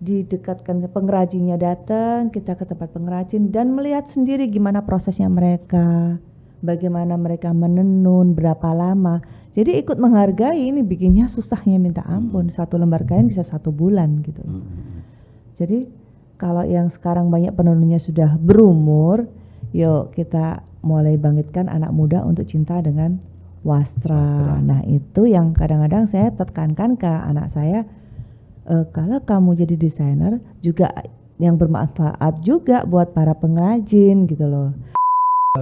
didekatkan, pengrajinnya datang, kita ke tempat pengrajin dan melihat sendiri gimana prosesnya mereka, bagaimana mereka menenun, berapa lama. Jadi ikut menghargai, ini bikinnya susahnya minta ampun. Satu lembar kain bisa 1 bulan gitu. Jadi kalau yang sekarang banyak penenunnya sudah berumur, yuk kita mulai bangkitkan anak muda untuk cinta dengan wastra. Nah itu yang kadang-kadang saya tekankan ke anak saya, kalau kamu jadi desainer juga yang bermanfaat juga buat para pengrajin gitu loh.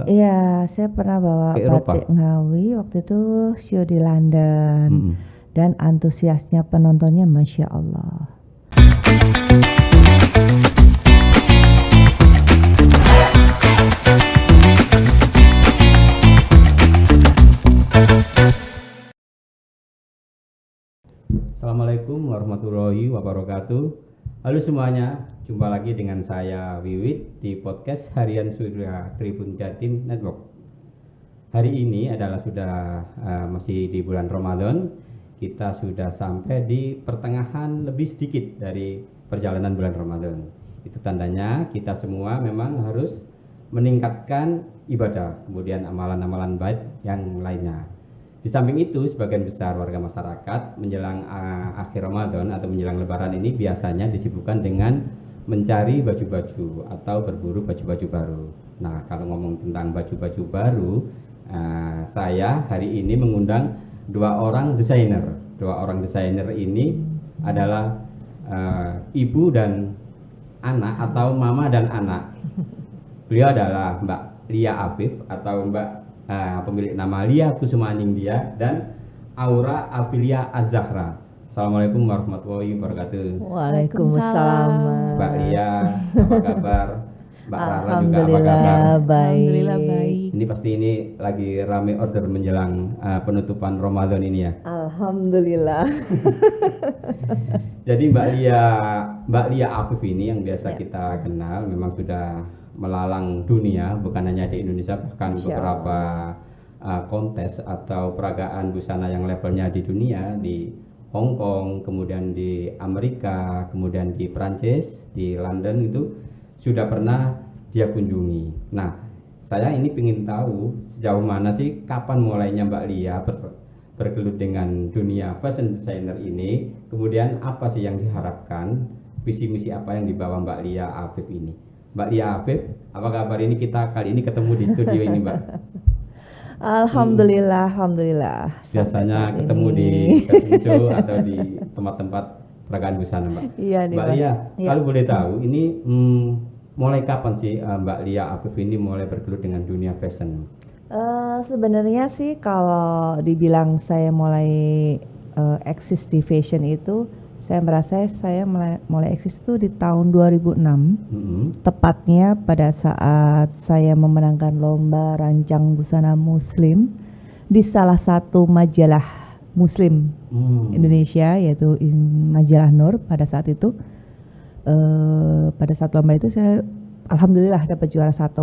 Iya, saya pernah bawa batik Ngawi waktu itu show di London dan antusiasnya penontonnya Masya Allah. Assalamualaikum warahmatullahi wabarakatuh. Halo semuanya, jumpa lagi dengan saya Wiwit di podcast Harian Surya Tribun Jatim Network. Hari ini adalah sudah masih di bulan Ramadan. Kita sudah sampai di pertengahan lebih sedikit dari perjalanan bulan Ramadan. Itu tandanya kita semua memang harus meningkatkan ibadah, kemudian amalan-amalan baik yang lainnya. Di samping itu, sebagian besar warga masyarakat menjelang akhir Ramadan atau menjelang Lebaran ini biasanya disibukkan dengan mencari baju-baju atau berburu baju-baju baru. Nah, kalau ngomong tentang baju-baju baru, saya hari ini mengundang 2 orang desainer. 2 orang desainer ini adalah ibu dan anak atau mama dan anak. Beliau adalah Mbak Lia Afif atau Mbak pemilik nama Lia Kusumaningdia dan Aura Afilia Az-Zahra. Assalamualaikum warahmatullahi wabarakatuh. Waalaikumsalam. Mbak Lia, apa kabar? Mbak Rara juga apa kabar? Alhamdulillah baik. Ini pasti ini lagi rame order menjelang penutupan Ramadan ini ya. Alhamdulillah. Jadi Mbak Lia Afif ini yang biasa kita kenal memang sudah melalang dunia, bukan hanya di Indonesia, bahkan beberapa kontes atau peragaan busana yang levelnya di dunia, di Hong Kong, kemudian di Amerika, kemudian di Prancis, di London itu sudah pernah dia kunjungi. Nah, saya ini ingin tahu sejauh mana sih, kapan mulainya Mbak Lia bergelut dengan dunia fashion designer ini, kemudian apa sih yang diharapkan, visi misi apa yang dibawa Mbak Lia Afif ini. Mbak Lia Afif, apa kabar? Ini kita kali ini ketemu di studio ini, Mbak. Alhamdulillah, alhamdulillah. Biasanya ketemu di fashion show atau di tempat-tempat peragaan busana, Mbak. Iya, Mbak Lia, kalau boleh tahu, ini mulai kapan sih Mbak Lia Afif ini mulai bergelut dengan dunia fashion? Sebenarnya sih kalau dibilang saya mulai eksis di fashion itu, saya merasa saya mulai eksis itu di tahun 2006, tepatnya pada saat saya memenangkan lomba rancang busana muslim di salah satu majalah muslim Indonesia, yaitu majalah Nur. Pada saat itu, pada saat lomba itu saya alhamdulillah dapat juara 1.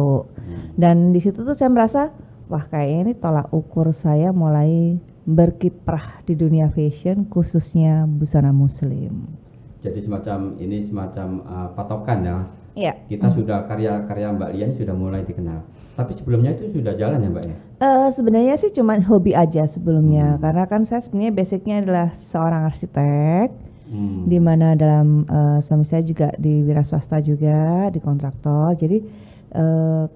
Dan di situ tuh saya merasa, wah kayaknya ini tolak ukur saya mulai berkiprah di dunia fashion, khususnya busana muslim. Jadi semacam patokan ya. Iya. Kita sudah karya-karya Mbak Lia sudah mulai dikenal. Tapi sebelumnya itu sudah jalan ya Mbak ya? Sebenarnya sih cuma hobi aja sebelumnya, karena kan saya sebenarnya basicnya adalah seorang arsitek, di mana dalam suami saya juga di wira swasta juga, di kontraktor. Jadi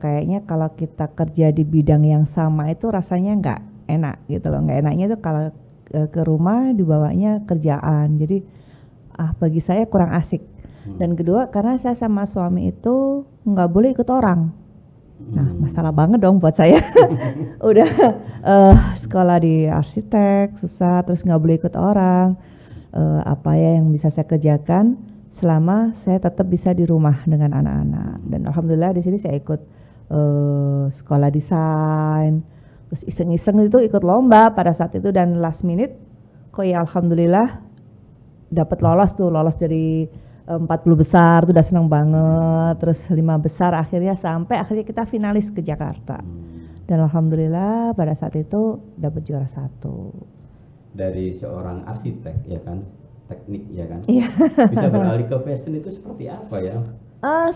kayaknya kalau kita kerja di bidang yang sama itu rasanya nggak enak gitu loh. Nggak enaknya itu kalau ke rumah dibawanya kerjaan, jadi bagi saya kurang asik. Dan kedua, karena saya sama suami itu nggak boleh ikut orang. Nah, masalah banget dong buat saya. Udah sekolah di arsitek susah, terus nggak boleh ikut orang. Apa ya yang bisa saya kerjakan selama saya tetap bisa di rumah dengan anak-anak. Dan alhamdulillah di sini saya ikut sekolah desain, terus iseng-iseng itu ikut lomba pada saat itu, dan last minute kok ya alhamdulillah dapat lolos dari 40 besar, tuh udah seneng banget. Terus 5 besar akhirnya kita finalis ke Jakarta. Dan alhamdulillah pada saat itu dapat juara 1. Dari seorang arsitek ya kan, teknik ya kan. Iya. Bisa beralih ke fashion itu seperti apa ya?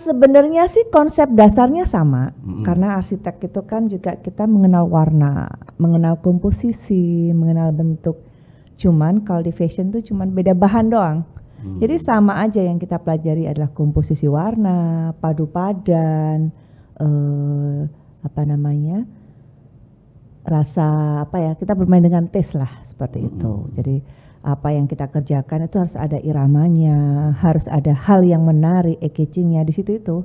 Sebenarnya sih konsep dasarnya sama, karena arsitek itu kan juga kita mengenal warna, mengenal komposisi, mengenal bentuk. Cuman kalau di fashion tuh cuman beda bahan doang. Jadi sama aja, yang kita pelajari adalah komposisi warna, padu padan, rasa kita bermain dengan taste lah seperti itu. Jadi apa yang kita kerjakan itu harus ada iramanya, harus ada hal yang menarik, eye-catchingnya di situ itu.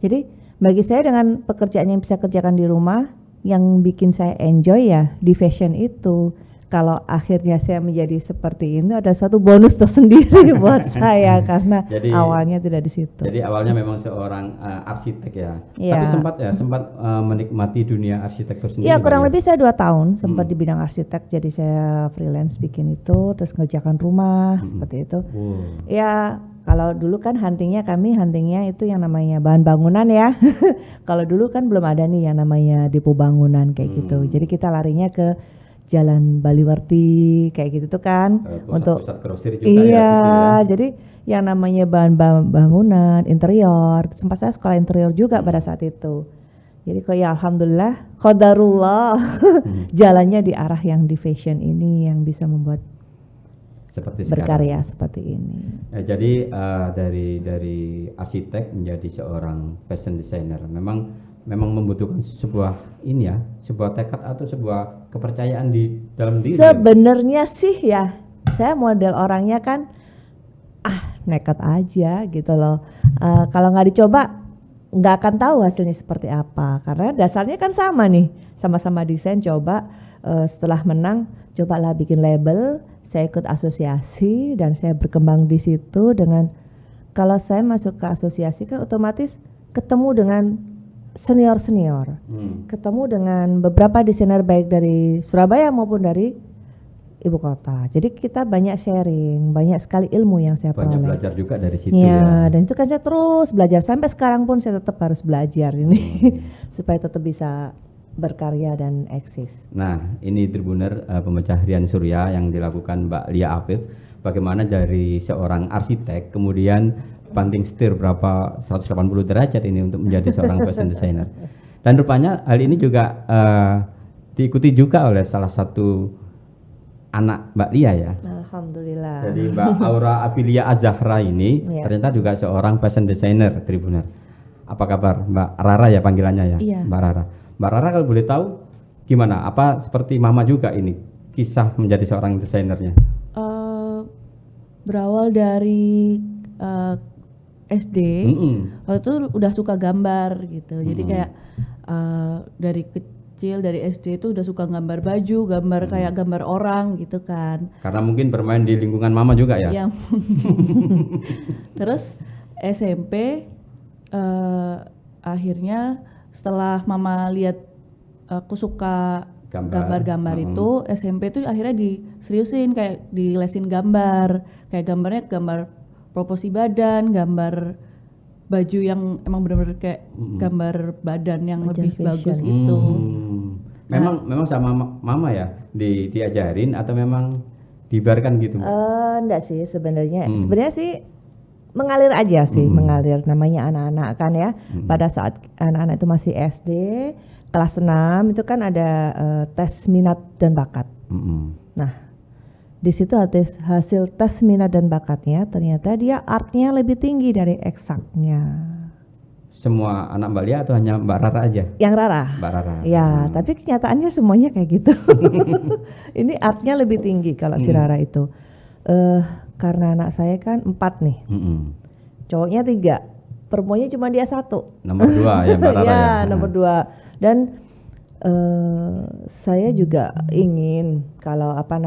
Jadi bagi saya dengan pekerjaan yang bisa kerjakan di rumah, yang bikin saya enjoy ya di fashion itu. Kalau akhirnya saya menjadi seperti ini, ada suatu bonus tersendiri buat saya karena awalnya tidak di situ. Jadi awalnya memang seorang arsitek ya. Tapi sempat menikmati dunia arsitektur sendiri. Iya, kurang lebih saya 2 tahun sempat di bidang arsitek. Jadi saya freelance bikin itu, terus ngerjakan rumah seperti itu. Ya kalau dulu kan huntingnya itu yang namanya bahan bangunan ya. Kalau dulu kan belum ada nih yang namanya depo bangunan kayak gitu. Jadi kita larinya ke Jalan Baliwerti kayak gitu tuh kan, untuk pusat grosir juga ya. Jadi yang namanya bahan bangunan, interior, sempat saya sekolah interior juga pada saat itu. Jadi kok ya alhamdulillah, qadarullah jalannya di arah yang di fashion ini yang bisa membuat seperti berkarya sekarang. Seperti ini. Jadi dari arsitek menjadi seorang fashion designer memang membutuhkan sebuah tekad atau sebuah kepercayaan di dalam diri. Sebenarnya sih ya, saya model orangnya kan nekat aja gitu loh. Kalau nggak dicoba nggak akan tahu hasilnya seperti apa, karena dasarnya kan sama nih, sama-sama desain. Coba setelah menang, cobalah bikin label, saya ikut asosiasi dan saya berkembang di situ. Dengan kalau saya masuk ke asosiasi kan otomatis ketemu dengan senior, ketemu dengan beberapa desainer baik dari Surabaya maupun dari ibu kota. Jadi kita banyak sharing, banyak sekali ilmu yang saya peroleh. Banyak belajar juga dari situ ya. Dan itu kan saya terus belajar sampai sekarang pun saya tetap harus belajar ini supaya tetap bisa berkarya dan eksis. Nah, ini Tribuner pemecah harian Surya yang dilakukan Mbak Lia Afif. Bagaimana dari seorang arsitek kemudian banting setir berapa 180 derajat ini untuk menjadi seorang fashion designer. Dan rupanya hal ini juga diikuti juga oleh salah satu anak Mbak Lia ya. Alhamdulillah. Jadi Mbak Aura Afilia Azahra ini ternyata juga seorang fashion designer, Tribuner. Apa kabar Mbak Rara ya panggilannya ya? Iya. Mbak Rara. Mbak Rara kalau boleh tahu gimana? Apa seperti Mama juga ini kisah menjadi seorang desainernya? Berawal dari SD, waktu itu udah suka gambar gitu. Jadi kayak dari kecil, dari SD itu udah suka gambar baju, gambar kayak gambar orang gitu kan. Karena mungkin bermain di lingkungan Mama juga ya? Iya. Terus SMP akhirnya setelah Mama lihat aku suka gambar-gambar itu, SMP itu akhirnya diseriusin, kayak dilesin gambar. Kayak gambarnya gambar proporsi badan, gambar baju yang emang benar-benar kayak gambar badan yang lebih bagus itu. Memang sama Mama ya diajarin atau memang dibiarkan gitu? Enggak sih sebenarnya. Sebenarnya sih mengalir aja sih, mengalir, namanya anak-anak kan ya. Pada saat anak-anak itu masih SD, kelas 6 itu kan ada tes minat dan bakat. Nah, di situ hasil tes minat dan bakatnya ternyata dia artnya lebih tinggi dari eksaknya. Semua anak Mbak Lia atau hanya Mbak Rara aja? Yang Rara. Mbak Rara. Ya, tapi kenyataannya semuanya kayak gitu. Ini artnya lebih tinggi kalau si Rara itu. Karena anak saya kan 4 nih. Cowoknya 3, perempuannya cuma dia 1. Nomor 2 ya Mbak Rara ya. Nomor 2. Dan saya juga ingin kalau apa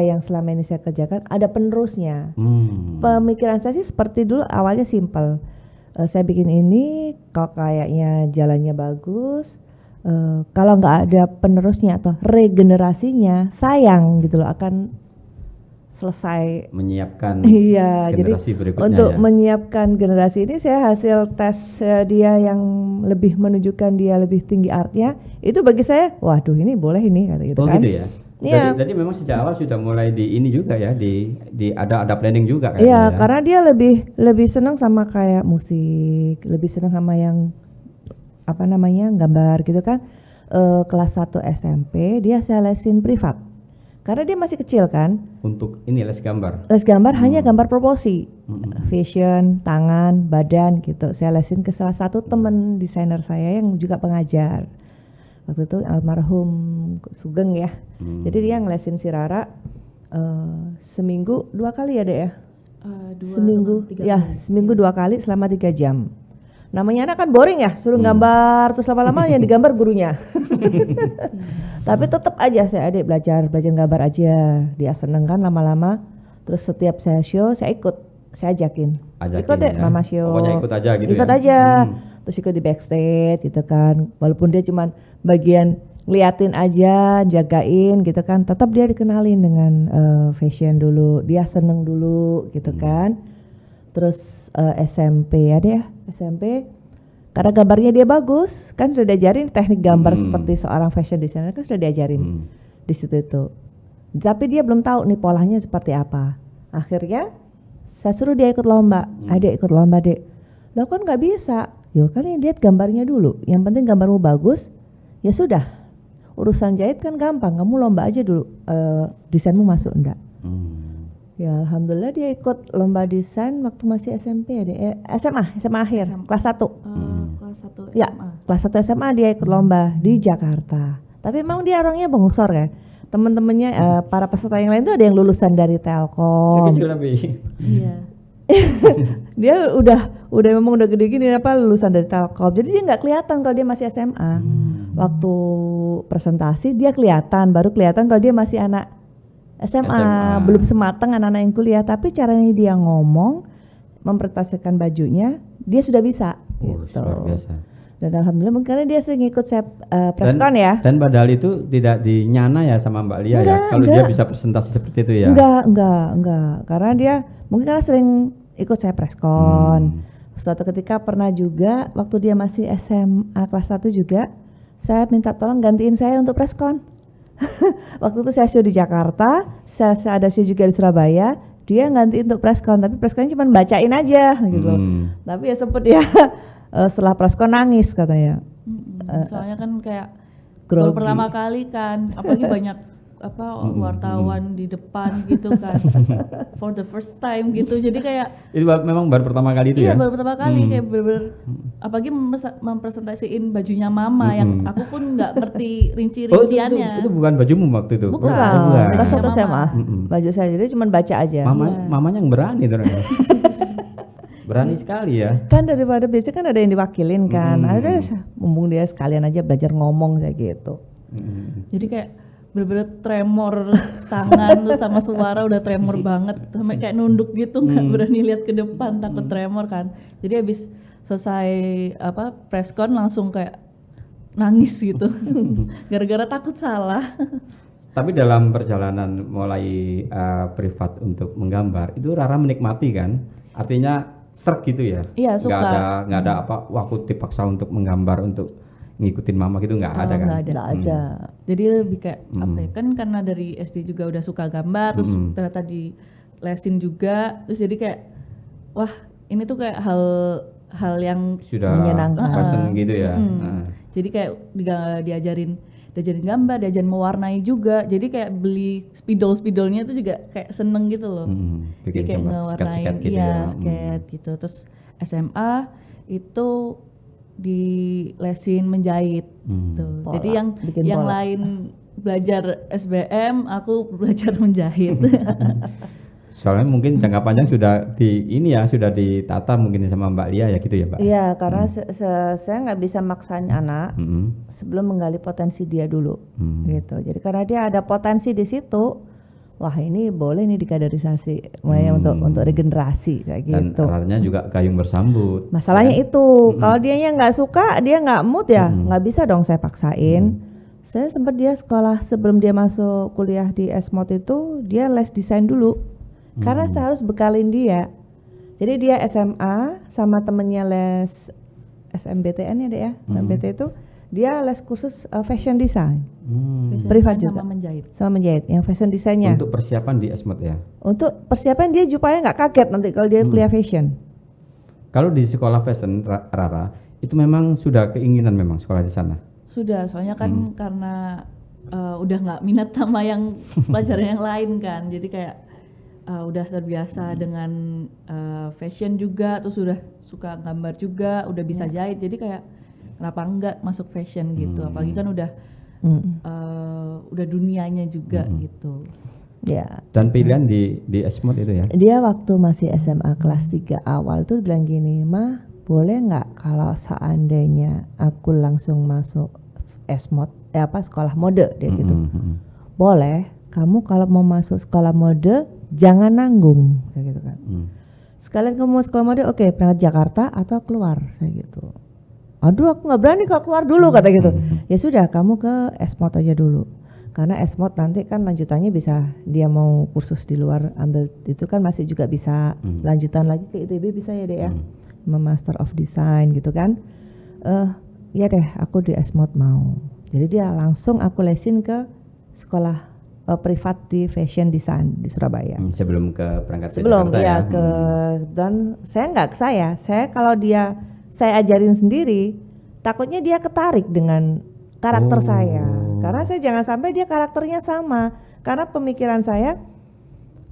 yang selama ini saya kerjakan ada penerusnya. Pemikiran saya sih seperti dulu, awalnya simpel. Saya bikin ini kok kayaknya jalannya bagus. Kalau nggak ada penerusnya atau regenerasinya, sayang gitu loh, akan selesai menyiapkan generasi berikutnya. Untuk menyiapkan generasi ini, saya hasil tes dia yang lebih menunjukkan dia lebih tinggi artnya, itu bagi saya, waduh ini boleh ini kata gitu kan. Gitu ya? Iya. Jadi memang sejak awal sudah mulai di ini juga ya, di ada planning juga kan. Iya, karena dia lebih senang sama kayak musik, lebih senang sama yang apa namanya gambar gitu kan. Kelas 1 SMP dia saya lesin privat. Karena dia masih kecil kan. Untuk ini les gambar. Les gambar hanya gambar proporsi, fashion, tangan, badan gitu. Saya lesin ke salah satu teman desainer saya yang juga pengajar. Waktu itu almarhum Sugeng ya. Jadi dia ngelesin si Rara seminggu 2 kali ya Dek ya? Seminggu 2 kali selama 3 jam. Namanya anak kan boring ya, suruh gambar terus lama-lama yang digambar gurunya. Tapi tetap aja saya adik belajar gambar aja. Dia seneng kan lama-lama. Terus setiap saya show saya ikut, saya ajakin ikut deh ya. Mama show. Pokoknya ikut aja gitu ikut ya. aja. Terus ikut di backstage gitu kan. Walaupun dia cuman bagian ngeliatin aja, jagain gitu kan. Tetap dia dikenalin dengan fashion dulu. Dia seneng dulu gitu kan. Terus SMP ya deh ya. SMP karena gambarnya dia bagus kan sudah diajarin teknik gambar seperti seorang fashion designer kan sudah diajarin di situ itu. Tapi dia belum tahu nih polanya seperti apa. Akhirnya saya suruh dia ikut lomba. Adek ikut lomba dek. Lo kan nggak bisa. Yo kan lihat gambarnya dulu. Yang penting gambarmu bagus. Ya sudah. Urusan jahit kan gampang. Kamu lomba aja dulu. Desainmu masuk enggak? Ya alhamdulillah dia ikut lomba desain waktu masih SMP ya deh. SMA akhir kelas 1. Kelas 1 SMA. Ya, kelas 1 SMA dia ikut lomba di Jakarta. Tapi memang dia orangnya bongsor kan. Teman-temannya para peserta yang lain tuh ada yang lulusan dari Telkom. Kecil lebih. Iya. Dia udah memang udah gede gini apa lulusan dari Telkom. Jadi dia nggak kelihatan kalau dia masih SMA. Waktu presentasi dia kelihatan, baru kelihatan kalau dia masih anak SMA. Belum sematang anak-anak yang kuliah, tapi caranya dia ngomong, mempresentasikan bajunya, dia sudah bisa. Gitu. Luar biasa. Dan alhamdulillah mungkin karena dia sering ikut saya preskon ya. Dan padahal itu tidak dinyana ya sama Mbak Lia ya. Kalau dia bisa presentasi seperti itu ya. Enggak. Karena dia mungkin karena sering ikut saya preskon. Suatu ketika pernah juga waktu dia masih SMA kelas 1 juga, saya minta tolong gantiin saya untuk preskon. Waktu itu saya show di Jakarta, saya ada show juga di Surabaya, dia ganti untuk preskon, tapi preskonnya cuma bacain aja gitu loh. Tapi ya sempet ya setelah preskon nangis katanya. Soalnya kan kayak baru pertama kali kan, apalagi banyak wartawan di depan gitu kan, for the first time gitu. Jadi kayak itu memang baru pertama kali itu ya? Iya baru pertama kali kayak bener-bener apalagi mempresentasiin bajunya mama yang aku pun nggak ngerti rinci-rinciannya. Itu bukan bajumu waktu itu? Bukan. Kelas 1 SMA. Baju saya jadi cuma baca aja. Mamanya yang berani ternyata. Berani sekali ya. Kan daripada biasanya kan ada yang diwakilin kan. Akhirnya mumpung dia sekalian aja belajar ngomong kayak gitu. Jadi kayak bener-bener tremor tangan terus sama suara udah tremor banget sampai kayak nunduk gitu nggak berani lihat ke depan takut tremor kan. Jadi habis selesai preskon langsung kayak nangis gitu gara-gara takut salah. Tapi dalam perjalanan mulai privat untuk menggambar itu Rara menikmati kan? Artinya serg gitu ya? Iya suka. Nggak ada waktu dipaksa untuk menggambar untuk ngikutin mama gitu nggak ada kan? Nggak ada. Jadi lebih kayak kan karena dari SD juga udah suka gambar, terus ternyata di lesin juga, terus jadi kayak wah ini tuh kayak hal yang sudah menyenangkan gitu ya. Jadi kayak diajarin gambar, diajarin mewarnai juga. Jadi kayak beli spidol-spidolnya itu juga kayak seneng gitu loh. Bikin kayak ngewarnain gitu ya. skate gitu. Terus SMA itu di lesin menjahit tuh. Jadi yang lain belajar SBM, aku belajar menjahit. Soalnya mungkin jangka panjang sudah sudah ditata mungkin sama Mbak Lia ya gitu ya Mbak. Iya karena saya nggak bisa maksain anak sebelum menggali potensi dia dulu gitu. Jadi karena dia ada potensi di situ. Wah ini boleh nih dikaderisasi untuk regenerasi kayak gitu. Dan artinya juga gayung bersambut. Masalahnya itu kalau dianya nggak suka, dia nggak mood ya, nggak bisa dong saya paksain. Saya sempat dia sekolah sebelum dia masuk kuliah di Esmod itu dia les desain dulu, karena saya harus bekalin dia. Jadi dia SMA sama temennya les SMBTN ya deh ya, SMBT itu dia les khusus fashion design. Privat juga. Sama menjahit. Yang fashion desainnya. Untuk persiapan di Esmod ya. Untuk persiapan dia supaya nggak kaget nanti kalau dia kuliah fashion. Kalau di sekolah fashion Rara itu memang sudah keinginan memang sekolah di sana. Sudah, soalnya kan karena udah nggak minat sama yang pelajaran yang lain kan, jadi kayak udah terbiasa dengan fashion juga, terus udah suka gambar juga, udah bisa jahit, jadi kayak kenapa enggak masuk fashion gitu, apalagi kan udah dunianya juga gitu. Ya. Dan pilihan di Esmod itu ya? Dia waktu masih SMA kelas 3 awal tuh bilang gini, "Ma, boleh nggak kalau seandainya aku langsung masuk Esmod, sekolah mode," dia gitu. "Boleh, kamu kalau mau masuk sekolah mode jangan nanggung," kayak gitu kan. "Sekalian kamu mau sekolah mode, oke, berangkat Jakarta atau keluar," saya gitu. "Aduh, aku nggak berani kalau keluar dulu," kata gitu. "Ya sudah, kamu ke Esmod aja dulu. Karena Esmod nanti kan lanjutannya bisa, dia mau kursus di luar ambil itu kan masih juga bisa lanjutan lagi ke ITB bisa ya deh ya, Master of Design gitu kan. Ya deh, aku di Esmod mau." Jadi dia langsung aku lesin ke sekolah privat di fashion design di Surabaya. Sebelum ke berangkat ke Sebelum Jakarta ya ya. Dan saya nggak ke saya kalau saya ajarin sendiri, takutnya dia ketarik dengan karakter saya. Karena saya jangan sampai dia karakternya sama. Karena pemikiran saya,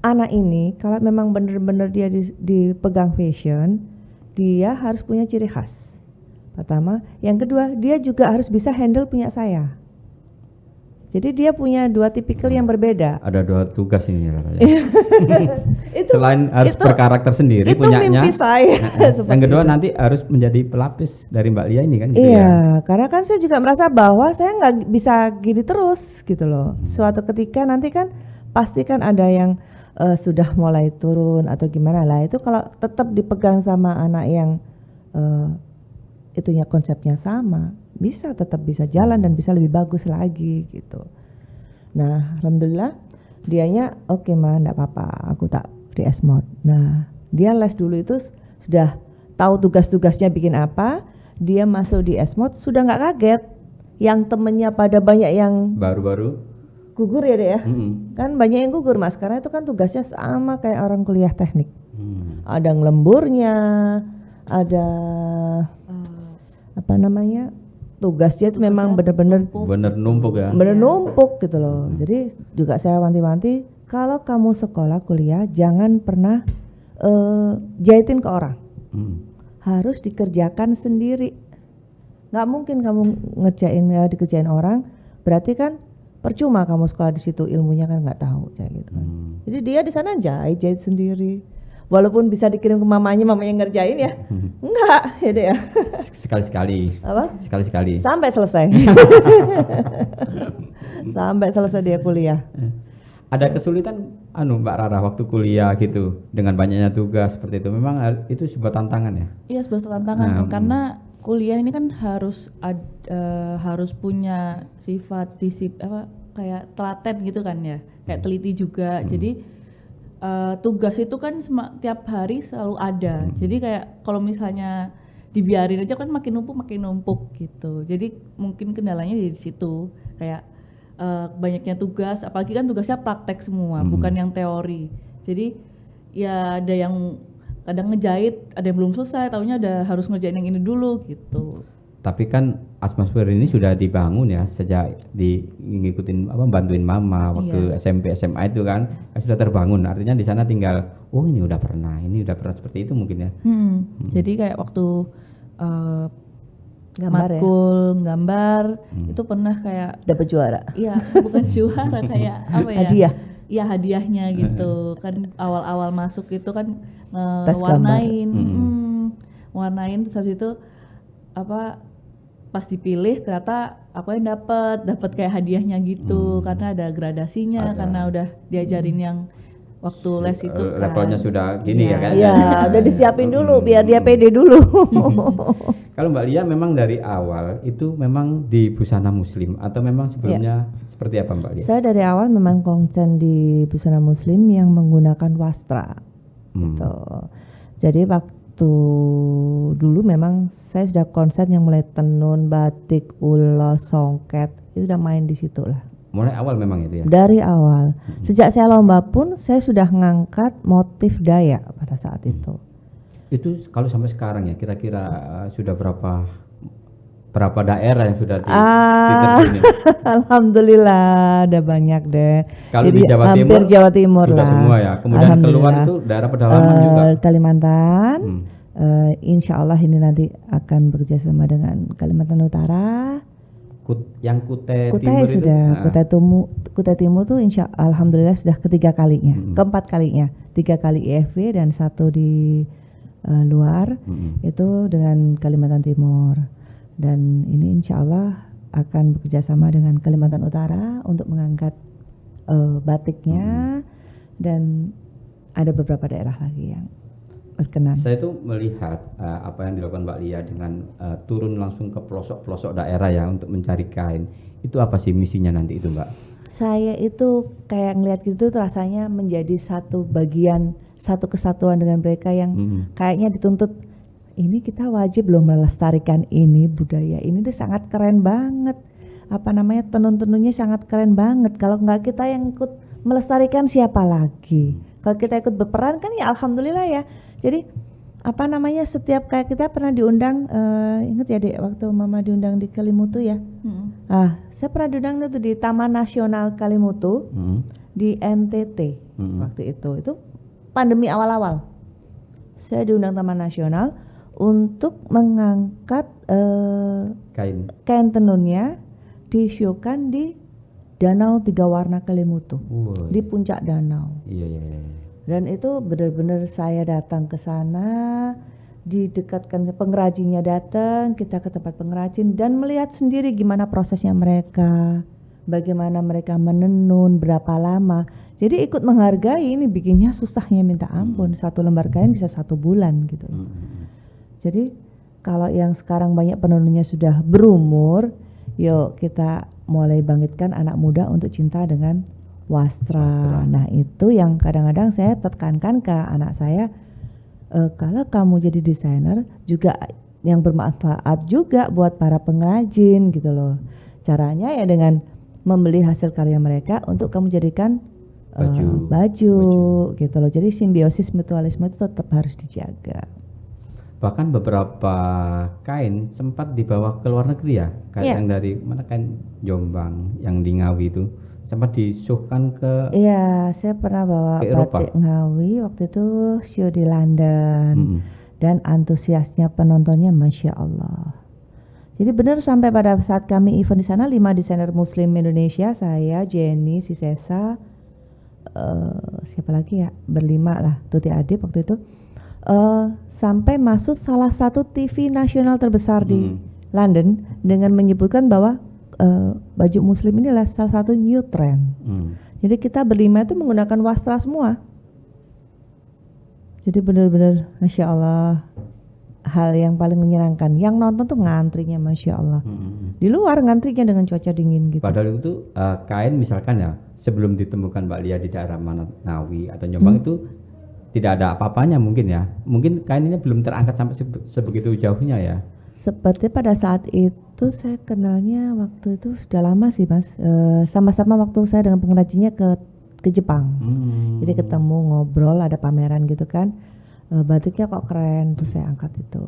anak ini kalau memang benar-benar dia dipegang fashion, dia harus punya ciri khas. Pertama, yang kedua dia juga harus bisa handle punya saya. Jadi dia punya dua tipikal yang berbeda. Ada 2 tugas ini ya. Selain harus berkarakter sendiri itu punyanya. Mimpi saya. Yang kedua nanti harus menjadi pelapis dari Mbak Lia ini kan gitu iya, ya. karena kan saya juga merasa bahwa saya nggak bisa gini terus gitu loh. Suatu ketika nanti kan pasti kan ada yang sudah mulai turun atau gimana lah. Itu kalau tetap dipegang sama anak yang itunya konsepnya sama, tetap bisa jalan dan bisa lebih bagus lagi gitu. Nah, alhamdulillah dianya oke Ma, enggak apa-apa, aku tak di Esmod. Nah, dia les dulu itu sudah tahu tugas-tugasnya bikin apa, dia masuk di Esmod sudah nggak kaget. Yang temennya pada banyak yang baru-baru gugur ya deh ya. Kan banyak yang gugur Mas, karena itu kan tugasnya sama kayak orang kuliah teknik. Ada ngelemburnya, ada tugasnya itu memang benar-benar numpuk ya. Benar numpuk gitu loh. Jadi juga saya wanti-wanti, kalau kamu sekolah kuliah jangan pernah jahitin ke orang. Harus dikerjakan sendiri. Nggak mungkin kamu dikerjain orang, berarti kan percuma kamu sekolah di situ, ilmunya kan nggak tahu kayak gitu kan. Jadi dia di sana jahit sendiri. Walaupun bisa dikirim ke mamanya ngerjain ya. Enggak, ya deh ya. Sekali-sekali. Apa? Sekali-sekali. Sampai selesai. Sampai selesai dia kuliah. Ada kesulitan Mbak Rara waktu kuliah gitu dengan banyaknya tugas seperti itu. Memang itu sebuah tantangan ya? Iya, sebuah tantangan karena kuliah ini kan harus punya sifat kayak telaten gitu kan ya. Kayak teliti juga. Jadi tugas itu kan tiap hari selalu ada. Jadi kayak kalau misalnya dibiarin aja kan makin numpuk gitu. Jadi mungkin kendalanya di situ kayak banyaknya tugas, apalagi kan tugasnya praktek semua, bukan yang teori. Jadi ya ada yang kadang ngejahit, ada yang belum selesai, taunya harus ngerjain yang ini dulu gitu. Tapi kan atmosfer ini sudah dibangun ya sejak ngikutin bantuin mama waktu SMP SMA itu kan sudah terbangun. Artinya di sana tinggal ini udah pernah seperti itu mungkin ya. Jadi kayak waktu gambar itu pernah kayak dapat juara. Iya, bukan juara kayak apa ya? Hadiah. Iya, hadiahnya gitu. Kan awal-awal masuk itu kan warnain terus habis itu pas dipilih ternyata aku yang dapat kayak hadiahnya gitu karena ada gradasinya, karena udah diajarin yang waktu les itu kan. Levelnya sudah gini ya kan? Iya, udah disiapin dulu biar dia pede dulu. Kalau Mbak Lia memang dari awal itu memang di busana muslim atau memang sebelumnya seperti apa Mbak Lia? Saya dari awal memang konsen di busana muslim yang menggunakan wastra gitu. Jadi waktu dulu memang saya sudah konsen yang mulai tenun, batik, ulos, songket, itu sudah main di situ lah. Mulai awal memang itu ya? Dari awal. Sejak saya lomba pun saya sudah ngangkat motif Dayak pada saat itu. Itu kalau sampai sekarang ya kira-kira sudah berapa daerah yang sudah diterjuni? Alhamdulillah ada banyak deh. Kalau jadi di Jawa hampir Timur Jawa Timur sudah lah. semua ya. Kemudian keluar itu daerah pedalaman juga. Kalimantan. Insya Allah ini nanti akan bekerjasama dengan Kalimantan Utara. Yang Kutai Timur sudah. Kutai Timur tuh alhamdulillah sudah ketiga kalinya, keempat kalinya, 3 kali IFW dan 1 di luar itu dengan Kalimantan Timur. Dan ini insya Allah akan bekerjasama dengan Kalimantan Utara untuk mengangkat batiknya dan ada beberapa daerah lagi yang berkenan. Saya tuh melihat apa yang dilakukan Mbak Lia dengan turun langsung ke pelosok-pelosok daerah ya untuk mencari kain. Itu apa sih misinya nanti itu Mbak? Saya itu kayak ngelihat gitu tuh rasanya menjadi satu bagian, satu kesatuan dengan mereka yang kayaknya dituntut ini kita wajib loh melestarikan ini budaya ini tuh sangat keren banget. Apa namanya tenun-tenunnya sangat keren banget. Kalau nggak kita yang ikut melestarikan siapa lagi? Kalau kita ikut berperan kan ya alhamdulillah ya. Jadi apa namanya setiap kayak kita pernah diundang ingat ya Dek waktu Mama diundang di Kalimutu ya. Saya pernah diundang itu di Taman Nasional Kalimutu di NTT waktu itu pandemi awal-awal. Saya diundang Taman Nasional untuk mengangkat kain tenunnya di-showkan di Danau 3 Warna Kalimutu di puncak danau. Iya. Dan itu benar-benar saya datang ke sana, didekatkan pengrajinnya datang, kita ke tempat pengrajin dan melihat sendiri gimana prosesnya mereka, bagaimana mereka menenun, berapa lama. Jadi ikut menghargai ini bikinnya susahnya minta ampun. 1 lembar kain bisa 1 bulan gitu. Jadi kalau yang sekarang banyak penenunnya sudah berumur, yuk kita mulai bangkitkan anak muda untuk cinta dengan wastra. Nah itu yang kadang-kadang saya tekankan ke anak saya, kalau kamu jadi desainer juga yang bermanfaat juga buat para pengrajin gitu loh. Caranya ya dengan membeli hasil karya mereka untuk kamu jadikan baju gitu loh. Jadi simbiosis mutualisme itu tetap harus dijaga. Bahkan beberapa kain sempat dibawa ke luar negeri ya, kayak yang dari mana kain Jombang yang di Ngawi itu sempat disuhkan ke. Iya, saya pernah bawa batik Ngawi waktu itu show di London dan antusiasnya penontonnya Masya Allah. Jadi benar sampai pada saat kami event di sana 5 desainer Muslim Indonesia, saya, Jenny, si Sesa, siapa lagi ya, berlima lah, Tuti Adib waktu itu. Sampai masuk salah satu TV nasional terbesar di London dengan menyebutkan bahwa baju muslim ini adalah salah satu new trend. Jadi kita berlima itu menggunakan wastra semua. Jadi benar-benar Masya Allah hal yang paling menyenangkan. Yang nonton tuh ngantrinya Masya Allah. Di luar ngantrinya dengan cuaca dingin gitu. Padahal itu kain misalkan ya sebelum ditemukan Mbak Lia di daerah mana Ngawi atau Jombang itu tidak ada apa-apanya mungkin ya. Mungkin kain ini belum terangkat sampai sebegitu jauhnya ya. Seperti pada saat itu saya kenalnya waktu itu sudah lama sih Mas. Sama-sama waktu saya dengan pengrajinnya ke Jepang. Jadi ketemu ngobrol ada pameran gitu kan. Batiknya kok keren terus saya angkat itu.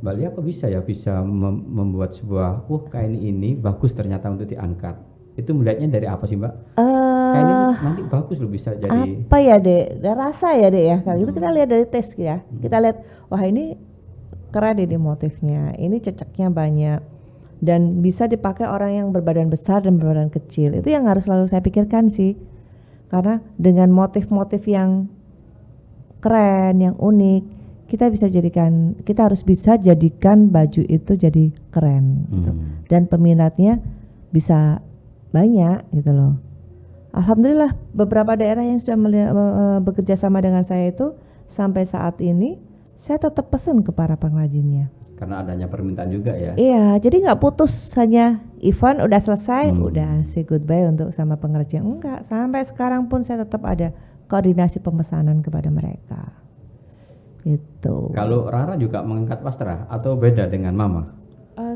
Mbak Lia kok bisa ya membuat sebuah kain ini bagus ternyata untuk diangkat. Itu melihatnya dari apa sih Mbak? Kain ini nanti bagus loh bisa jadi. Apa ya Dek? Rasa ya Dek ya. Kalau itu kita lihat dari tes ya. Kita lihat wah ini keren ini motifnya. Ini ceceknya banyak dan bisa dipakai orang yang berbadan besar dan berbadan kecil. Itu yang harus selalu saya pikirkan sih. Karena dengan motif-motif yang keren, yang unik, kita harus bisa jadikan baju itu jadi keren gitu. Dan peminatnya bisa banyak gitu loh. Alhamdulillah beberapa daerah yang sudah bekerja sama dengan saya itu sampai saat ini saya tetap pesan ke para pengrajinnya. Karena adanya permintaan juga ya. Iya, jadi nggak putus hanya event udah selesai, udah say goodbye untuk sama pengrajin. Enggak, sampai sekarang pun saya tetap ada koordinasi pemesanan kepada mereka. Itu. Kalau Rara juga mengangkat wastra atau beda dengan Mama?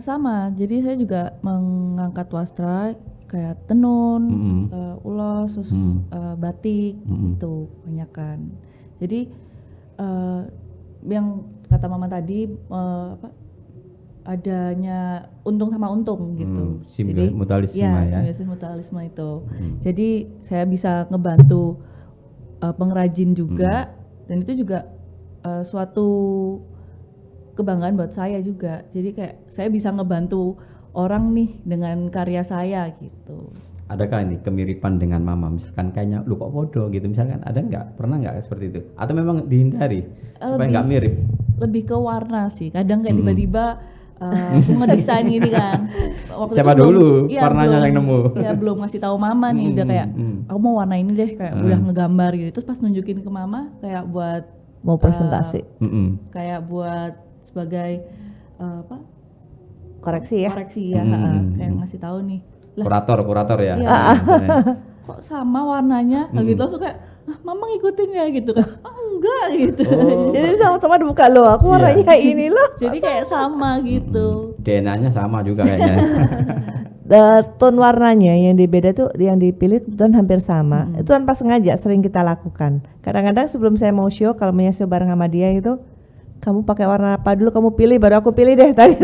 Sama, jadi saya juga mengangkat wastra kayak tenun, ulos, terus batik itu kebanyakan. Jadi yang kata Mama tadi adanya untung sama untung gitu. Jadi mutualisme ya. Simbiosis mutualisme itu. Jadi saya bisa ngebantu pengrajin juga, dan itu juga suatu kebanggaan buat saya juga. Jadi kayak saya bisa ngebantu orang nih dengan karya saya gitu. Adakah ini kemiripan dengan Mama? Misalkan kayaknya lu kok bodoh gitu, misalkan ada nggak? Pernah nggak seperti itu? Atau memang dihindari supaya nggak mirip? Lebih ke warna sih. Kadang kayak tiba-tiba aku ngedesain gini kan. Siapa dulu warnanya yang nemu? Iya, belum ngasih tahu Mama nih, udah kayak aku mau warna ini deh, kayak udah ngegambar gitu. Terus pas nunjukin ke Mama kayak buat mau presentasi. Kayak buat sebagai koreksi ya. Kayak ngasih tahu nih. Kurator ya. Iya. Kok sama warnanya? Gitu langsung kayak Mama ngikutin ya gitu kan. Enggak gitu. Jadi sama-sama dibuka loh, aku warnanya ini loh. Jadi kayak sama gitu. DNA-nya sama juga kayaknya. Tone warnanya yang beda tuh yang dipilih kebetulan hampir sama. Itu tanpa sengaja sering kita lakukan. Kadang-kadang sebelum saya mau show, kalau mau show bareng sama dia itu, kamu pakai warna apa dulu, kamu pilih baru aku pilih deh tadi.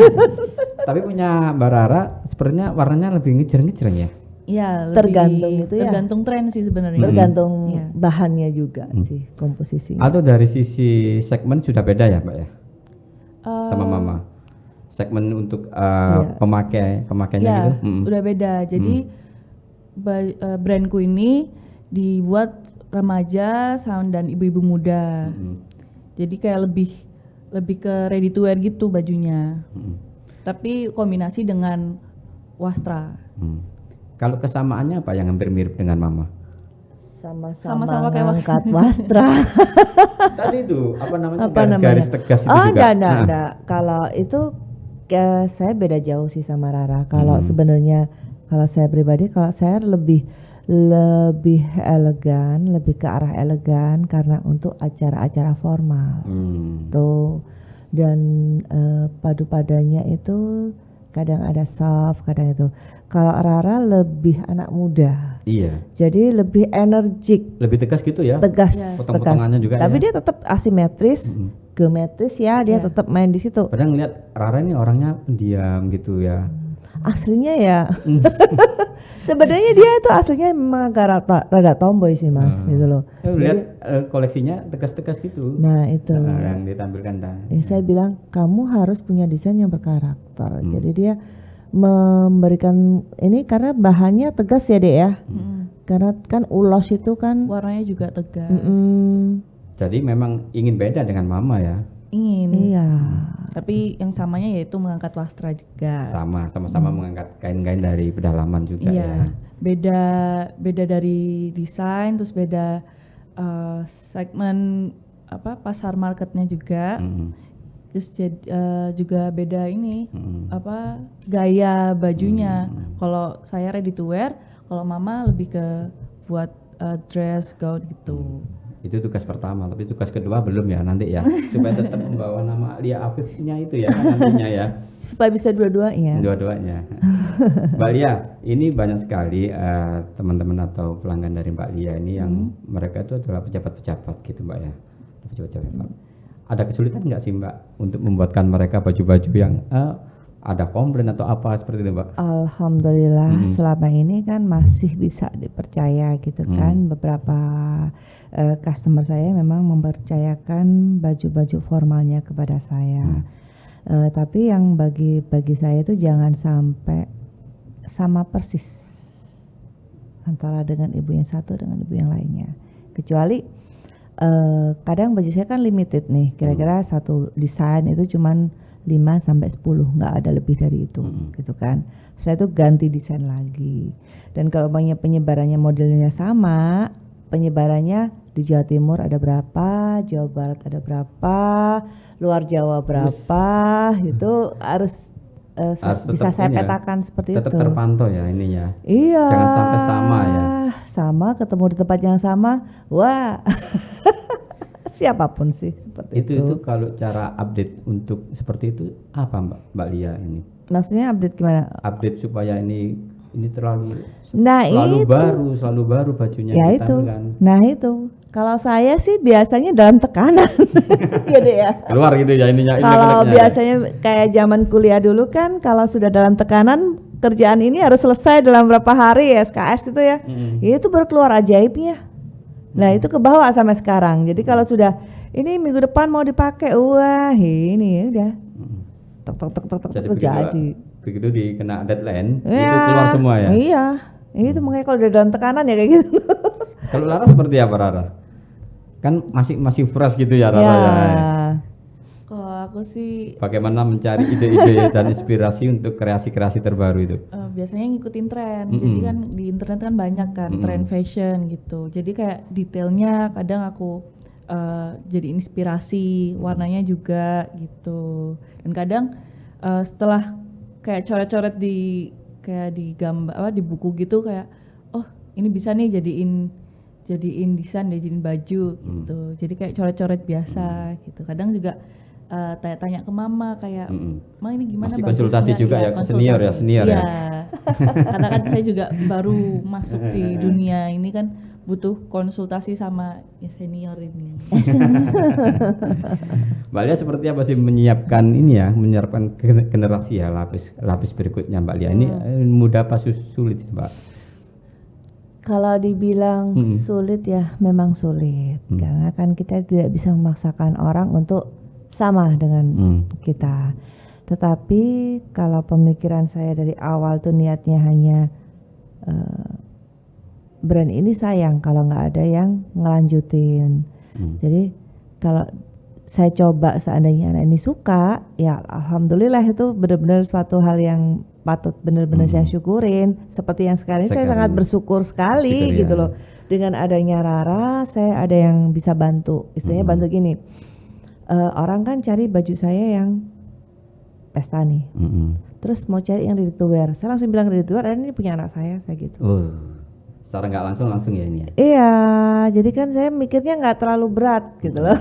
Tapi punya Mbak Rara sebenarnya warnanya lebih ngejer-ngejer ya? Iya, tergantung itu ya. Tergantung tren sih sebenarnya. Tergantung bahannya juga sih, komposisinya. Atau dari sisi segmen sudah beda ya, Mbak ya? Sama Mama. Segmen untuk pemakainya gitu. Udah beda. Jadi brandku ini dibuat remaja dan ibu-ibu muda. Jadi kayak lebih ke ready to wear gitu bajunya. Tapi kombinasi dengan wastra. Kalau kesamaannya apa yang hampir mirip dengan Mama? Sama-sama ngangkat wastra. Tadi itu apa namanya? Garis tegas itu juga. Enggak. Kalau itu saya beda jauh sih sama Rara. Kalau sebenarnya kalau saya pribadi, kalau saya lebih elegan, lebih ke arah elegan karena untuk acara-acara formal. Tuh. Dan padu padanya itu kadang ada soft, kadang itu. Kalau Rara lebih anak muda. Iya. Jadi lebih energik. Lebih tegas gitu ya. Tegas. Potong-potongannya juga. Tapi dia tetap asimetris, geometris ya, dia tetap main di situ. Padahal ngeliat Rara ini orangnya pendiam gitu ya. Aslinya ya. Sebenarnya dia itu aslinya memang agak rada tomboy sih Mas, gitu loh. Lihat koleksinya tegas-tegas gitu. Nah itu. Yang ditampilkan. Saya bilang kamu harus punya desain yang berkarakter. Jadi dia memberikan ini karena bahannya tegas ya Dek ya. Karena kan ulos itu kan warnanya juga tegas. Jadi memang ingin beda dengan Mama ya. Ingin. Iya. Tapi yang samanya yaitu mengangkat wastra juga. Sama-sama mengangkat kain-kain dari pedalaman juga ya. Beda dari desain, terus beda segmen pasar marketnya juga. Terus juga beda ini gaya bajunya. Kalau saya ready to wear, kalau Mama lebih ke buat dress gown gitu. Itu tugas pertama, tapi tugas kedua belum ya nanti ya, supaya tetap membawa nama Lia Afifnya itu ya nantinya ya. Supaya bisa dua-duanya. Mbak Lia, ini banyak sekali teman-teman atau pelanggan dari Mbak Lia ini yang mereka itu adalah pejabat-pejabat gitu Mbak ya. Pejabat-pejabat. Ada kesulitan nggak sih Mbak untuk membuatkan mereka baju-baju yang ada komplain atau apa seperti itu Mbak? Alhamdulillah selama ini kan masih bisa dipercaya gitu kan. Beberapa customer saya memang mempercayakan baju-baju formalnya kepada saya. Tapi yang bagi saya itu jangan sampai sama persis antara dengan ibu yang satu dengan ibu yang lainnya. Kecuali kadang baju saya kan limited nih, kira-kira satu desain itu cuman 5 sampai 10, nggak ada lebih dari itu gitu kan. Saya tuh ganti desain lagi. Dan kalau banyak penyebarannya modelnya sama, penyebarannya di Jawa Timur ada berapa, Jawa Barat ada berapa, luar Jawa berapa, itu harus bisa saya petakan seperti tetap itu. Tetap terpantau ya ininya. Iya. Jangan sampai sama ya. Sama, ketemu di tempat yang sama, wah. siapapun sih seperti itu. Itu kalau cara update untuk seperti itu apa Mbak Lia ini? Maksudnya update gimana? Update supaya ini selalu selalu baru bajunya ya kita itu. kan. Nah itu. Kalau saya sih biasanya dalam tekanan, gitu ya. Keluar gitu ya ininya. Kalau biasanya kayak zaman kuliah dulu kan, kalau sudah dalam tekanan kerjaan ini harus selesai dalam berapa hari ya SKS gitu ya. Ya itu baru keluar ajaibnya. Nah itu kebawa sampai sekarang. Jadi kalau sudah ini minggu depan mau dipakai, wah ini ya udah. Tok jadi. Begitu dikena deadline, itu keluar semua ya. Iya. Itu makanya kalau udah dalam tekanan ya kayak gitu. Kalau Rara seperti apa Rara? Kan masih fresh gitu ya Rara ya. Kalau aku sih bagaimana mencari ide-ide dan inspirasi untuk kreasi-kreasi terbaru itu? Biasanya ngikutin tren. Jadi kan di internet kan banyak kan tren fashion gitu. Jadi kayak detailnya kadang aku jadi inspirasi, warnanya juga gitu. Dan kadang setelah kayak coret-coret di gambar di buku gitu kayak oh ini bisa nih jadiin desain, jadiin baju gitu. Jadi kayak coret-coret biasa gitu. Kadang juga tanya-tanya ke mama kayak, "Ma ini gimana?" Masih konsultasi juga ya, senior ya. Karena kan saya juga baru masuk di dunia ini kan butuh konsultasi sama senior ini. Mbak Lia seperti apa sih menyiapkan generasi ya lapis berikutnya Mbak Lia ini mudah apa sulit Mbak? Kalau dibilang sulit ya memang sulit karena kan kita tidak bisa memaksakan orang untuk sama dengan kita. Tetapi kalau pemikiran saya dari awal tuh niatnya hanya brand ini sayang kalau nggak ada yang ngelanjutin. Jadi kalau saya coba seandainya anak ini suka, ya alhamdulillah itu benar-benar suatu hal yang patut benar-benar saya syukurin. Seperti yang sekarang saya sangat bersyukur sekali gitu loh. Dengan adanya Rara, saya ada yang bisa bantu. Istilahnya bantu gini, orang kan cari baju saya yang pesta nih. Terus mau cari yang ready to wear. Saya langsung bilang ready to wear, ini punya anak saya gitu. Secara nggak langsung ya ini ya? Iya, jadi kan saya mikirnya nggak terlalu berat gitu loh.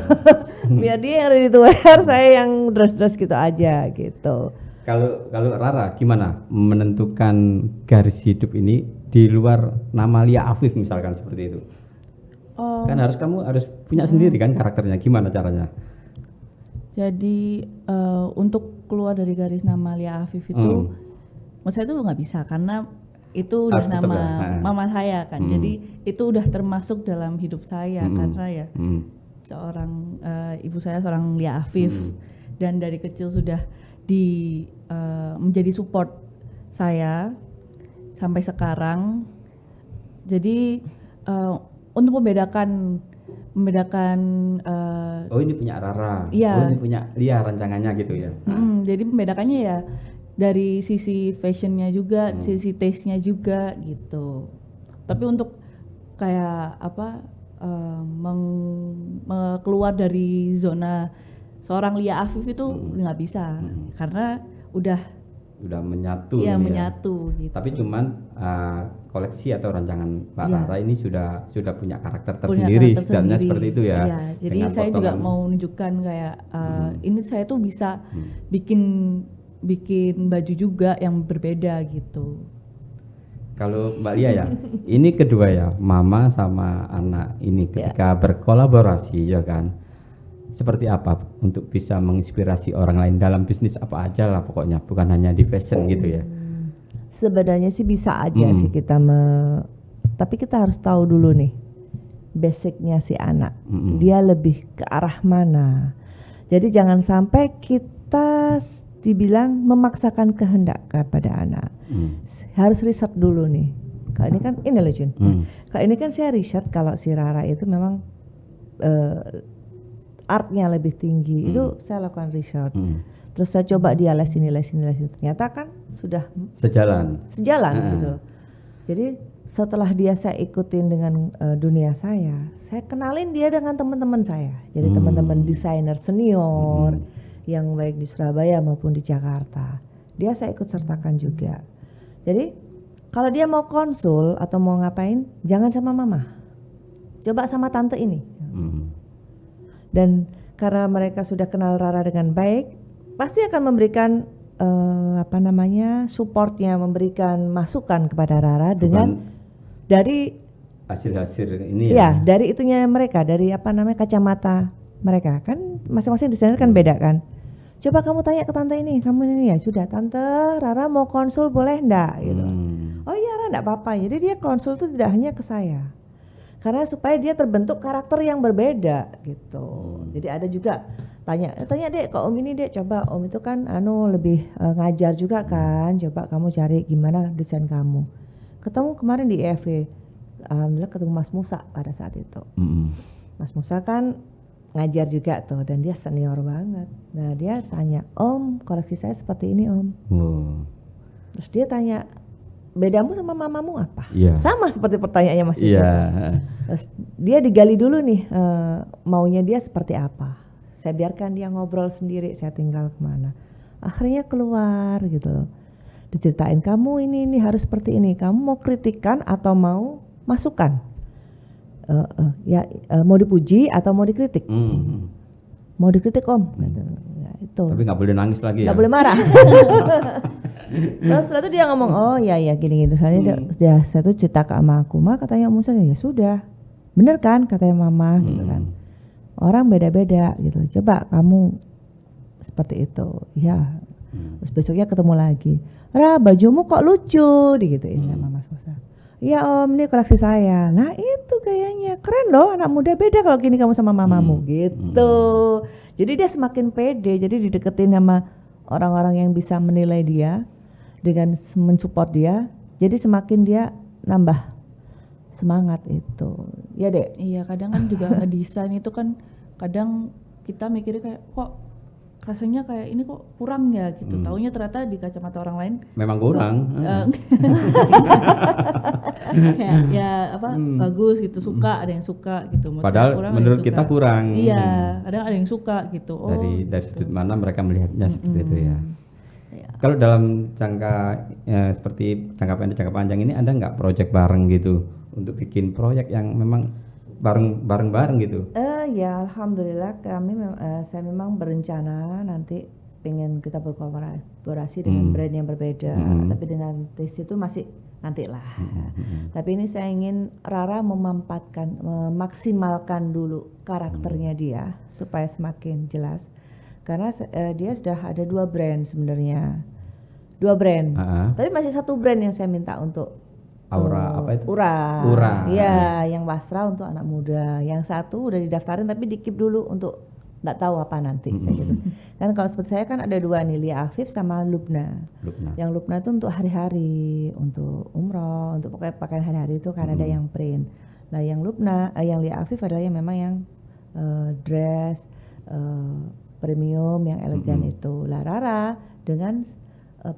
Biar dia yang ready to wear, saya yang dress gitu aja gitu. Kalau Rara gimana menentukan garis hidup ini di luar nama Lia Afif misalkan seperti itu? Kan kamu harus punya sendiri kan karakternya, gimana caranya? Jadi untuk keluar dari garis nama Lia Afif itu, menurut saya itu nggak bisa karena itu udah nama mama saya kan. Jadi itu udah termasuk dalam hidup saya karena ya seorang ibu saya seorang Lia Afif dan dari kecil sudah menjadi support saya sampai sekarang. Jadi untuk membedakan ini punya Rara, iya. Ini punya Lia rancangannya gitu ya. Jadi membedakannya ya dari sisi fashionnya juga, sisi taste-nya juga gitu. Tapi untuk kayak keluar dari zona seorang Lia Afif itu nggak bisa karena udah menyatu. Iya menyatu. Gitu. Tapi cuman koleksi atau rancangan Mbak Rara ini sudah punya karakter tersendiri, sebenarnya seperti itu ya. Iya, jadi saya juga mau menunjukkan kayak ini saya tuh bisa bikin baju juga yang berbeda gitu. Kalau Mbak Lia ya, ini kedua ya, mama sama anak ini ketika berkolaborasi ya kan. Seperti apa untuk bisa menginspirasi orang lain dalam bisnis apa aja lah pokoknya, bukan hanya di fashion gitu ya. Sebenarnya sih bisa aja sih kita tapi kita harus tahu dulu nih basicnya si anak. Dia lebih ke arah mana. Jadi jangan sampai kita dibilang memaksakan kehendak kepada anak. Harus riset dulu nih. Kalau ini kan ini loh Jun. Kalau ini kan saya riset kalau si Rara itu memang artnya lebih tinggi. Itu saya lakukan riset. Terus saya coba dia les ini. Ternyata kan sudah sejalan gitu. Jadi setelah dia saya ikutin dengan dunia saya kenalin dia dengan teman-teman saya. Jadi teman-teman desainer senior yang baik di Surabaya maupun di Jakarta. Dia saya ikut sertakan juga. Jadi kalau dia mau konsul atau mau ngapain, jangan sama mama. Coba sama tante ini. Dan karena mereka sudah kenal Rara dengan baik, pasti akan memberikan supportnya, memberikan masukan kepada Rara dengan dari hasil-hasil ini ya, dari itunya mereka, dari kacamata mereka kan masing-masing desainer kan beda kan. Coba kamu tanya ke tante ini, kamu ini ya sudah tante Rara mau konsul boleh enggak gitu. Oh iya Rara enggak apa-apa. Jadi dia konsul itu tidak hanya ke saya. Karena supaya dia terbentuk karakter yang berbeda gitu. Jadi ada juga tanya Dek ke Om ini Dek, coba Om itu kan lebih ngajar juga kan. Coba kamu cari gimana desain kamu. Ketemu kemarin di IFW. Alhamdulillah ketemu Mas Musa pada saat itu. Mas Musa kan ngajar juga tuh dan dia senior banget. Nah dia tanya, Om koleksi saya seperti ini Om. Terus dia tanya, bedamu sama mamamu apa? Sama seperti pertanyaannya Mas Ucap. Terus dia digali dulu nih maunya dia seperti apa. Saya biarkan dia ngobrol sendiri, saya tinggal kemana. Akhirnya keluar gitu. Diceritain kamu ini harus seperti ini. Kamu mau kritikan atau mau masukan? Mau dipuji atau mau dikritik? Mau dikritik Om. Gitu. Ya, itu. Tapi nggak boleh nangis lagi nggak boleh marah. Terus setelah itu dia ngomong, oh ya gini-gini. Soalnya saya tuh cerita ke ama aku, Ma katanya Om Musa ya sudah. Bener kan katanya Mama gitu kan. Orang beda-beda gitu. Coba kamu seperti itu. Ya. Terus besoknya ketemu lagi. Ra bajumu kok lucu digituin sama Mas Musa. Iya Om, ini koleksi saya. Nah itu kayaknya keren loh, anak muda beda kalau gini kamu sama mamamu gitu. Jadi dia semakin pede, jadi dideketin sama orang-orang yang bisa menilai dia dengan mensupport dia. Jadi semakin dia nambah semangat itu. Ya Dek? Iya, kadang kan juga ngedesain itu kan kadang kita mikirnya kayak kok rasanya kayak ini kok kurang ya gitu. Taunya ternyata di kacamata orang lain memang kurang. Kayak bagus gitu, suka, ada yang suka gitu. Padahal kurang, menurut kita kurang. Iya, kadang ada yang suka gitu. Dari sudut mana mereka melihatnya seperti itu ya. Kalau dalam jangka seperti jangka pendek, jangka panjang ini ada nggak proyek bareng gitu untuk bikin proyek yang memang bareng gitu? Ya alhamdulillah saya memang berencana nanti pengen kita berkolaborasi dengan brand yang berbeda, tapi dengan taste itu masih nantilah. Tapi ini saya ingin Rara memaksimalkan dulu karakternya dia supaya semakin jelas. Karena dia sudah ada 2 brand sebenarnya. 2 brand. Tapi masih 1 brand yang saya minta untuk Aura apa itu? Ura. Iya, yang Wasra untuk anak muda. Yang 1 udah didaftarin tapi dikip dulu untuk nggak tahu apa nanti saya gitu. Kan kalau seperti saya kan ada 2 nih, Lia Afif sama Lubna. Yang Lubna itu untuk hari-hari, untuk umroh, untuk pakaian hari-hari itu kan ada yang print. Nah, yang Lubna, yang Lia Afif adalah yang memang yang dress premium yang elegan itu. Lah Rara dengan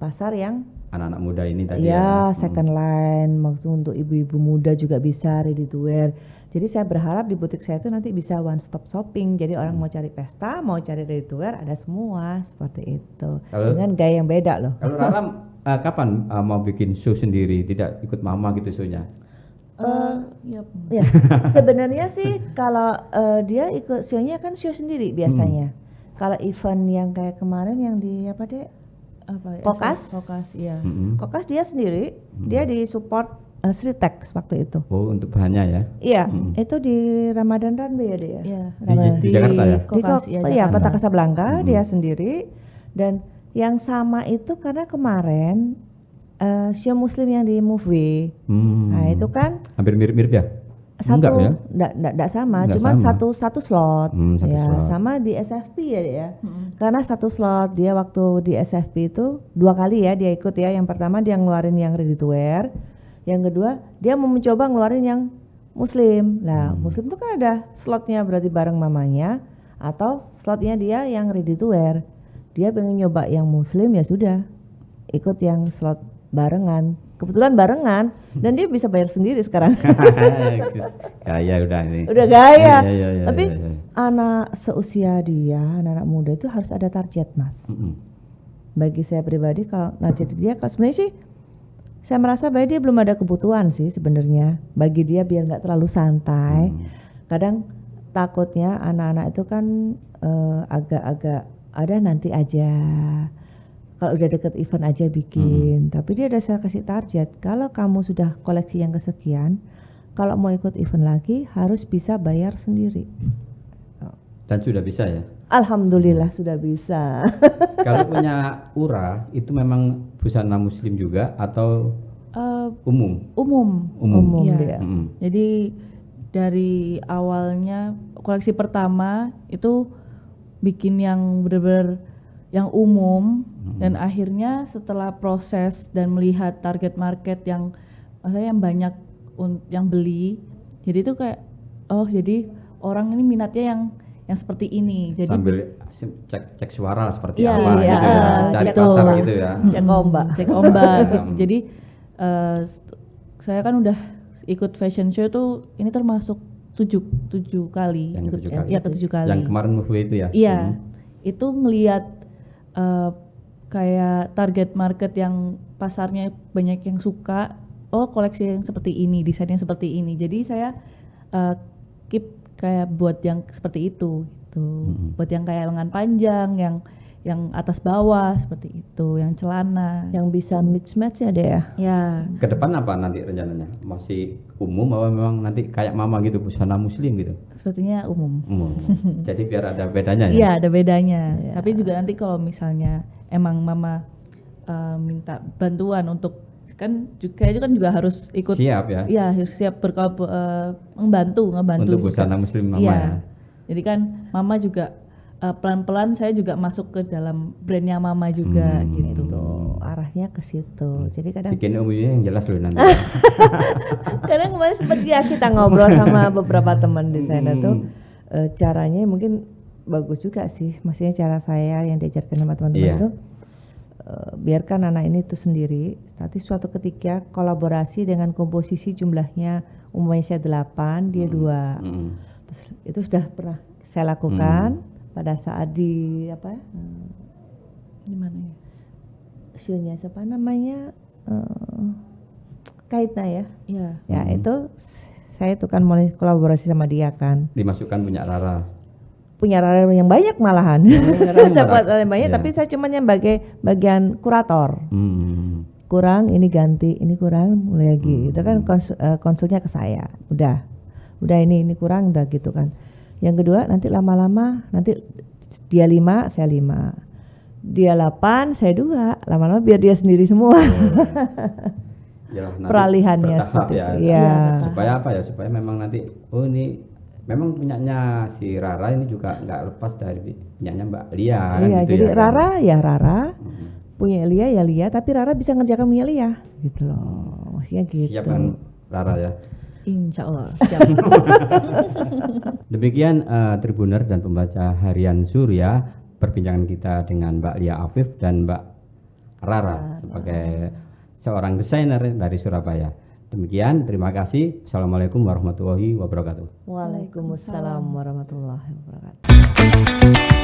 pasar yang anak-anak muda ini tadi second line, maksud untuk ibu-ibu muda juga bisa ready to wear. Jadi saya berharap di butik saya itu nanti bisa one stop shopping. Jadi orang mau cari pesta, mau cari ready to wear ada semua seperti itu. Dengan gaya yang beda loh. Kalau Rara kapan mau bikin show sendiri, tidak ikut mama gitu show-nya? Ya, sebenarnya sih kalau dia ikut show-nya kan show sendiri biasanya. Kalau event yang kayak kemarin yang di apa deh? Kokas ya. Kokas dia sendiri, dia disupport Sritex waktu itu. Oh, untuk bahannya ya? Iya, itu di Ramadan Runway ya dia. Iya. Di Jakarta ya? Di Kota Kasablanka dia sendiri. Dan yang sama itu karena kemarin show Muslim yang di Movie. Nah itu kan hampir mirip-mirip ya? Enggak sama, cuma satu slot. Slot. Sama di SFP ya. Karena 1 slot dia waktu di SFP itu 2 kali ya dia ikut ya. Yang pertama dia ngeluarin yang ready to wear. Yang kedua dia mau mencoba ngeluarin yang Muslim. Nah, Muslim itu kan ada slotnya berarti bareng mamanya atau slotnya dia yang ready to wear. Dia pengen nyoba yang Muslim ya sudah ikut yang slot barengan. Kebetulan barengan dan dia bisa bayar sendiri sekarang. Gaya udah ini. Udah gaya. Tapi anak seusia dia, anak muda itu harus ada target, Mas. Bagi saya pribadi kalau target dia, kalau sebenarnya sih saya merasa bahwa dia belum ada kebutuhan sih sebenarnya. Bagi dia biar nggak terlalu santai. Kadang takutnya anak-anak itu kan agak-agak ada nanti aja. Kalau udah deket event aja bikin. Tapi dia udah saya kasih target. Kalau kamu sudah koleksi yang kesekian, kalau mau ikut event lagi harus bisa bayar sendiri. Dan sudah bisa ya? Alhamdulillah sudah bisa. Kalau punya Ura itu memang busana muslim juga atau umum? Umum. Iya. Dia. Jadi dari awalnya koleksi pertama itu bikin yang benar-benar yang umum dan akhirnya setelah proses dan melihat target market yang maksudnya yang banyak yang beli, jadi itu kayak jadi orang ini minatnya yang seperti ini. Jadi sambil cek suara seperti iya, apa iya, gitu ya, cari pasar gitu ya. Cek ombak. Cek ombak gitu. Jadi saya kan udah ikut fashion show tuh ini termasuk 7 kali. Yang ikut, 7 kali. Ya ke-7 kali. Yang kemarin Move itu ya? Iya. Itu ngelihat kayak target market yang pasarnya banyak yang suka, koleksi yang seperti ini, desain yang seperti ini. Jadi saya keep kayak buat yang seperti itu gitu. Buat yang kayak lengan panjang, yang atas bawah seperti itu, yang celana. Yang bisa match ya deh ya. Ya. Ke depan apa nanti rencananya? Masih umum atau memang nanti kayak mama gitu busana muslim gitu? Sepertinya umum. Jadi biar ada bedanya ya? Iya, ada bedanya. Ya. Tapi juga nanti kalau misalnya emang mama minta bantuan untuk kan juga harus ikut siap ya? Iya, siap membantu untuk busana muslim mama ya. Jadi kan mama juga pelan-pelan saya juga masuk ke dalam brandnya mama juga gitu. Arahnya ke situ. Jadi kadang bikin umumnya yang jelas loh nanti. Kadang kemarin sempat ya kita ngobrol sama beberapa teman desainer tuh caranya mungkin bagus juga sih. Maksudnya cara saya yang diajarkan sama teman-teman itu biarkan anak ini tuh sendiri. Nanti suatu ketika kolaborasi dengan komposisi jumlahnya umumnya saya 8, dia 2. Terus itu sudah pernah saya lakukan pada saat di di mana ya? Show-nya siapa namanya? Kaitna ya. Iya. Ya itu saya tuh kan mulai kolaborasi sama dia kan. Dimasukkan punya Rara. Punya Rara yang banyak malahan. Saya buat yang banyak tapi saya cuma yang bagian kurator. Kurang ini ganti, ini kurang mulai lagi. Itu kan konsulnya ke saya. Udah ini kurang udah gitu kan. Yang kedua nanti lama-lama nanti dia 5, saya 5. Dia 8, saya 2. Lama-lama biar dia sendiri semua. Yalah, peralihannya seperti ya. itu. Ya. Supaya apa ya? Supaya memang nanti ini memang punyanya si Rara ini juga nggak lepas dari punyanya Mbak Lia. Iya, gitu jadi ya, Rara ya Rara, punya Lia ya Lia, tapi Rara bisa ngerjakan punya Lia, gitu loh. Maksudnya gitu. Siap kan Rara ya? Insya Allah. Demikian Tribuner dan pembaca harian Surya, perbincangan kita dengan Mbak Lia Afif dan Mbak Rara sebagai seorang desainer dari Surabaya. Demikian, terima kasih. Assalamualaikum warahmatullahi wabarakatuh. Waalaikumsalam warahmatullahi wabarakatuh.